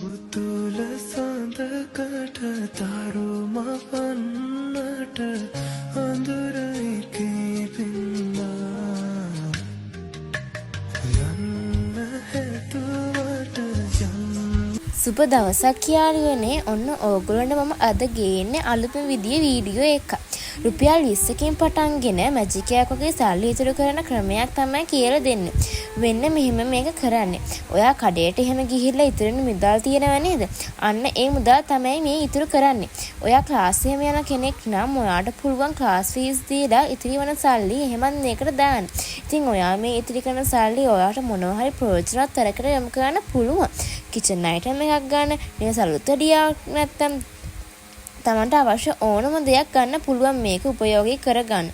පුතුල සඳකට තරුම පන්නට අඳුර එකේ පින්නා යන්න හැතුවට සුබ දවසක් යාළුවනේ. ඔන්න ඕගොල්ලන්ට මම අද ගේන්නේ අලුත්ම විදිය වීඩියෝ එකක්. රුපියල් 20කින් පටන්ගෙන මැජික් එකක් වගේ සල්ලි ඉතුරු කරන ක්‍රමයක් තමයි කියලා දෙන්නේ. වෙන්න මෙහෙම මේක කරන්නේ. ඔයා කඩේට එහෙම ගිහිල්ලා ඉතුරුන මුදල් තියනව නේද? අන්න ඒ මුදල් තමයි මේ ඉතුරු කරන්නේ. ඔයා ක්ලාස් එහෙම යන කෙනෙක් නම් ඔයාට පුළුවන් ක්ලාස් ෆීස් දීලා ඉතිරි වෙන සල්ලි එහෙමත් මේකට දාන්න. ඉතින් ඔයා මේ ඉතිරි කරන සල්ලි ඔයාට මොනවා හරි ප්‍රයෝජනවත් තරකට යොමු කරන්න පුළුවන්. කිචන් අයිටම් එකක් ගන්න, නිකන් සලුත් වැඩියක් නැත්තම් තමන්ට අවශ්‍ය ඕනම දෙයක් ගන්න පුළුවන් මේක උපයෝගී කරගන්න.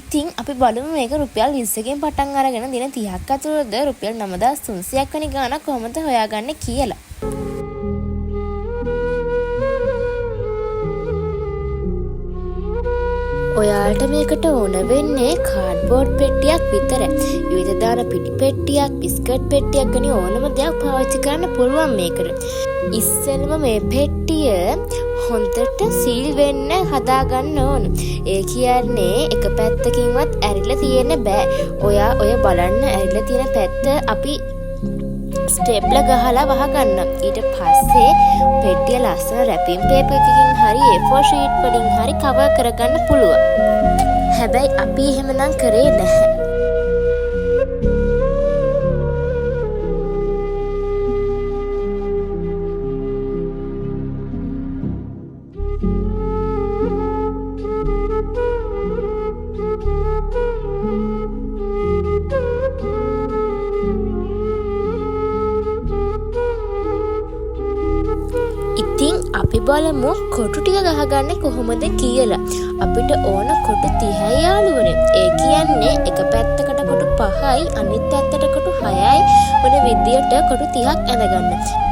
ඉතින් අපි බලමු මේක රුපියල් 20කින් පටන් අරගෙන දින 30ක් ඇතුළත රුපියල් 9300ක් වැනි ගාණක් කොහොමද හොයාගන්නේ කියලා. ඔයාලට මේකට ඕන වෙන්නේ කාඩ්බෝඩ් පෙට්ටියක් විතරයි. විවිධ දාන පිටි පෙට්ටියක්, බිස්කට් පෙට්ටියක් ගැන ඕනම දෙයක් පාවිච්චි කරන්න පුළුවන් මේකට. ඉස්සෙල්ම මේ පෙට්ටිය හොඳට සීල් වෙන්න හදාගන්න ඕන. ඒ කියන්නේ එක පැත්තකින්වත් ඇරිලා තියෙන්න බෑ. ඔයා ඔය බලන්න ඇරිලා තියෙන පැත්ත අපි ස්ටේප්ලර් ගහලා වහගන්න. ඊට පස්සේ පෙට්ටිය ලස්සන රැපින් පේපර් එකකින් හරි A4 ෂීට් වලින් හරි කවර් කරගන්න පුළුවන්. හැබැයි අපි එහෙමනම් කරේ නැහැ. ඉතින් අපි බලමු කොටු ටික ගහගන්නේ කොහොමද කියලා. අපිට ඕන කොටු 30යි යාළුවනේ. ඒ කියන්නේ එක පැත්තකට කොටු 5යි අනිත් පැත්තට කොටු 6යි වන විදියට කොටු 30ක් ඇඳගන්න.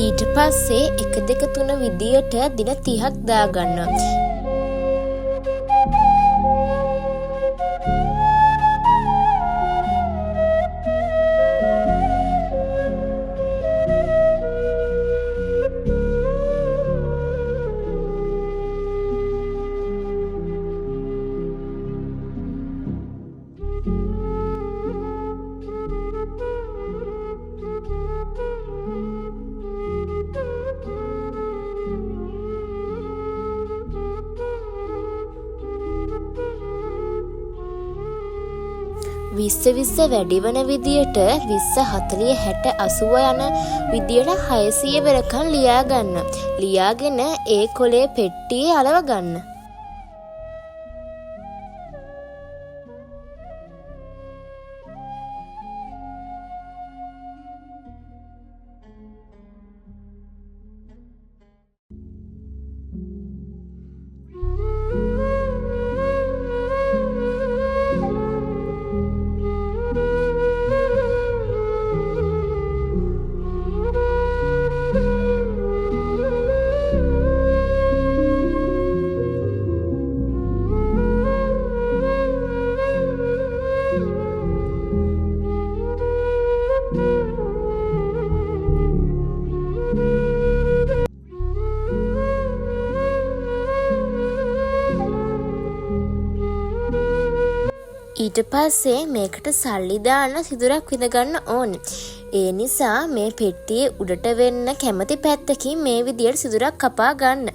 ඊට පස්සේ 1 2 3 විදියට දින 30ක් දාගන්නවා. විස්ස වැඩි වන විදියට 20 40 60 80 යන විදියට 600 වෙනකන් ලියා ගන්න. ලියාගෙන ඒ කොලේ පෙට්ටියේ අලව ගන්න. ඊට පස්සේ මේකට සල්ලි දාන්න සිදුරක් විඳ ගන්න ඕනේ. ඒ නිසා මේ පෙට්ටියේ උඩට වෙන්න කැමති පැත්තකින් මේ විදියට සිදුරක් කපා ගන්න.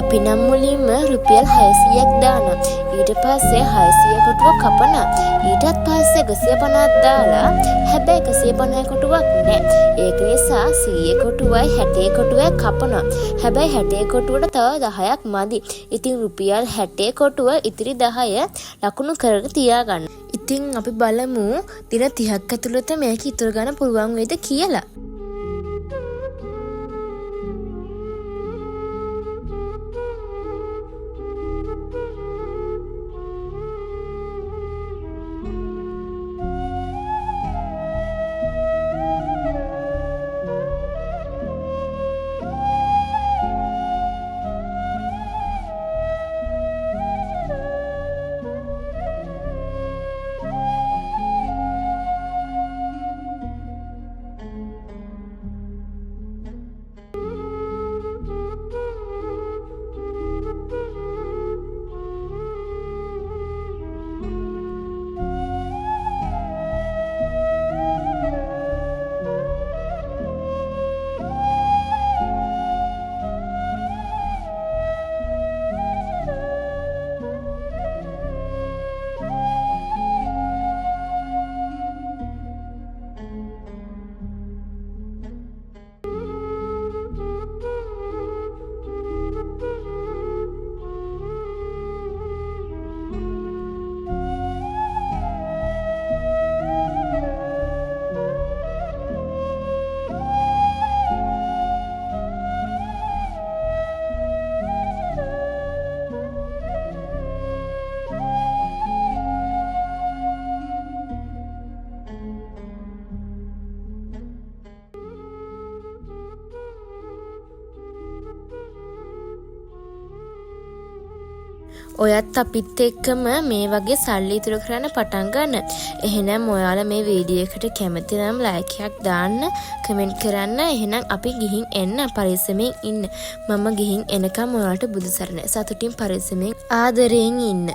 අපි නම් මුලින්ම රුපියල් 600ක් දානවා. ඊට පස්සේ 600 කොටුව කපනවා. ඊටත් පස්සේ 150ක් දාලා හැබැයි 150 කොටුවක් නැහැ. ඒක නිසා 100 කොටුවයි 60 කොටුවයි කපනවා. හැබැයි 60 කොටුවට තව 10ක් මදි. ඉතින් රුපියල් 60 කොටුව ඉතිරි 10 ලකුණු කරගෙන තියාගන්න. ඉතින් අපි බලමු දින 30ක් ඇතුළත මේක ඉතුරු ගන්න පුළුවන් වේද කියලා. ඔයත් අපිත් එක්කම මේ වගේ සල්ලි ඉතුරු කරන්න පටන් ගන්න. එහෙනම් ඔයාලා මේ වීඩියෝ එකට කැමති නම් ලයික් එකක් දාන්න, කමෙන්ට් කරන්න. එහෙනම් අපි ගිහින් එන්න, පරිස්සමෙන් ඉන්න. මම ගිහින් එනකම් ඔයාලට බුදු සරණයි. සතුටින් පරිස්සමෙන් ආදරයෙන් ඉන්න.